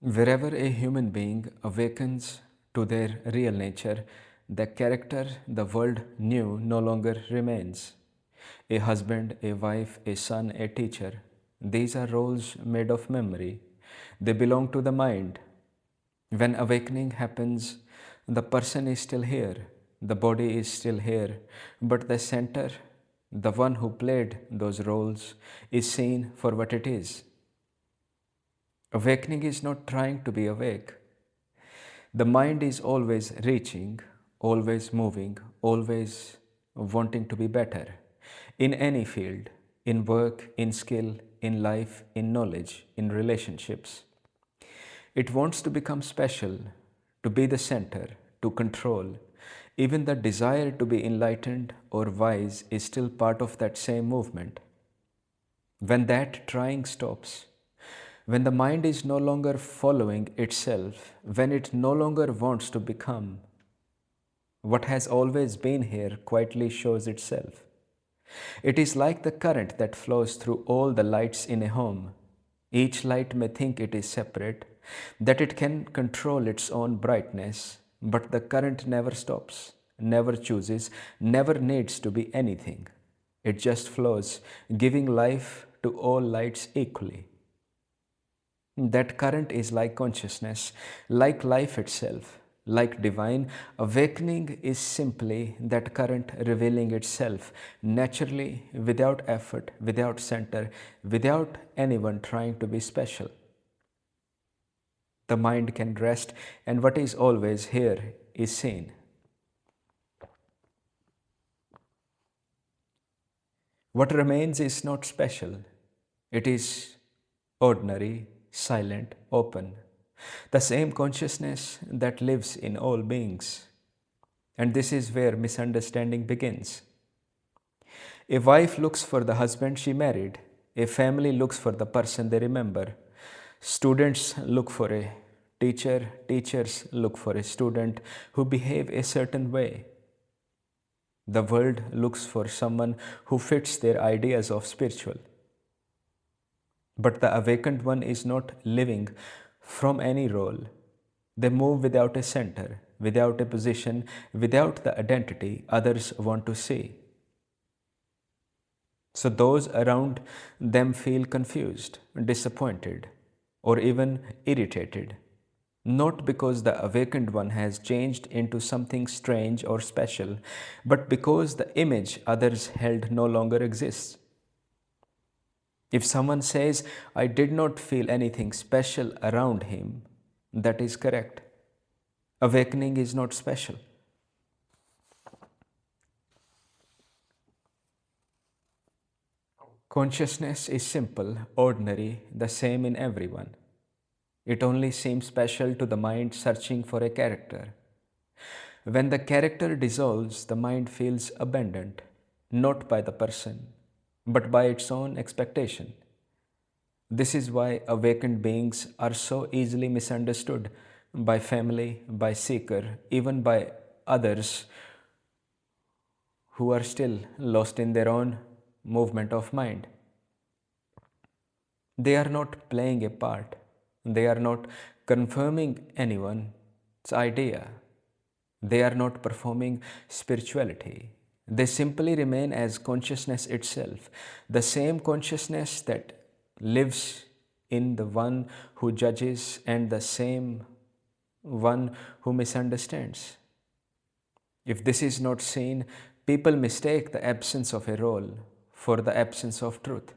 Wherever a human being awakens to their real nature, the character the world knew no longer remains. A husband, a wife, a son, a teacher. These are roles made of memory. They belong to the mind. When awakening happens, the person is still here, the body is still here, but the center, the one who played those roles, is seen for what it is. Awakening is not trying to be awake. The mind is always reaching, always moving, always wanting to be better. In any field, in work, in skill, in life, in knowledge, in relationships. It wants to become special, to be the center, to control. Even the desire to be enlightened or wise is still part of that same movement. When that trying stops, when the mind is no longer following itself, when it no longer wants to become, what has always been here quietly shows itself. It is like the current that flows through all the lights in a home. Each light may think it is separate, that it can control its own brightness, but the current never stops, never chooses, never needs to be anything. It just flows, giving life to all lights equally. That current is like consciousness, like life itself, like divine. Awakening is simply that current revealing itself naturally, without effort, without center, without anyone trying to be special. The mind can rest, and what is always here is seen. What remains is not special, it is ordinary, silent, open. The same consciousness that lives in all beings. And this is where misunderstanding begins. A wife looks for the husband she married. A family looks for the person they remember. Students look for a teacher. Teachers look for a student who behave a certain way. The world looks for someone who fits their ideas of spiritual. But the awakened one is not living from any role. They move without a center, without a position, without the identity others want to see. So those around them feel confused, disappointed, or even irritated. Not because the awakened one has changed into something strange or special, but because the image others held no longer exists. If someone says, I did not feel anything special around him, that is correct. Awakening is not special. Consciousness is simple, ordinary, the same in everyone. It only seems special to the mind searching for a character. When the character dissolves, the mind feels abandoned, not by the person, but by its own expectation. This is why awakened beings are so easily misunderstood by family, by seeker, even by others who are still lost in their own movement of mind. They are not playing a part, they are not confirming anyone's idea, they are not performing spirituality. They simply remain as consciousness itself, the same consciousness that lives in the one who judges and the same one who misunderstands. If this is not seen, people mistake the absence of a role for the absence of truth.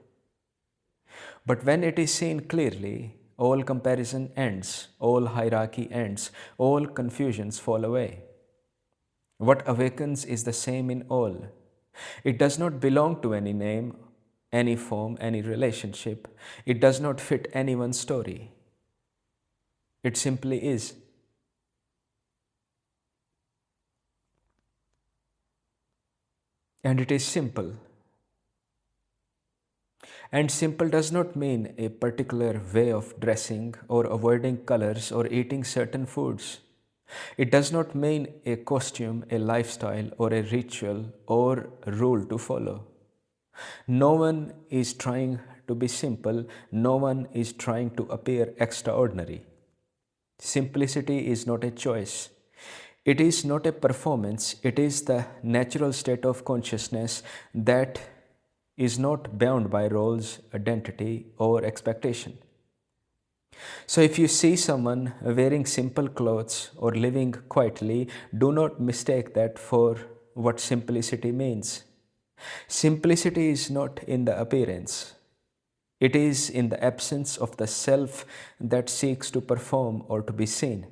But when it is seen clearly, all comparison ends, all hierarchy ends, all confusions fall away. What awakens is the same in all. It does not belong to any name, any form, any relationship. It does not fit anyone's story. It simply is. And it is simple. And simple does not mean a particular way of dressing or avoiding colors or eating certain foods. It does not mean a costume, a lifestyle, or a ritual or rule to follow. No one is trying to be simple, no one is trying to appear extraordinary. Simplicity is not a choice. It is not a performance. It is the natural state of consciousness that is not bound by roles, identity, or expectation. So, if you see someone wearing simple clothes or living quietly, do not mistake that for what simplicity means. Simplicity is not in the appearance, it is in the absence of the self that seeks to perform or to be seen.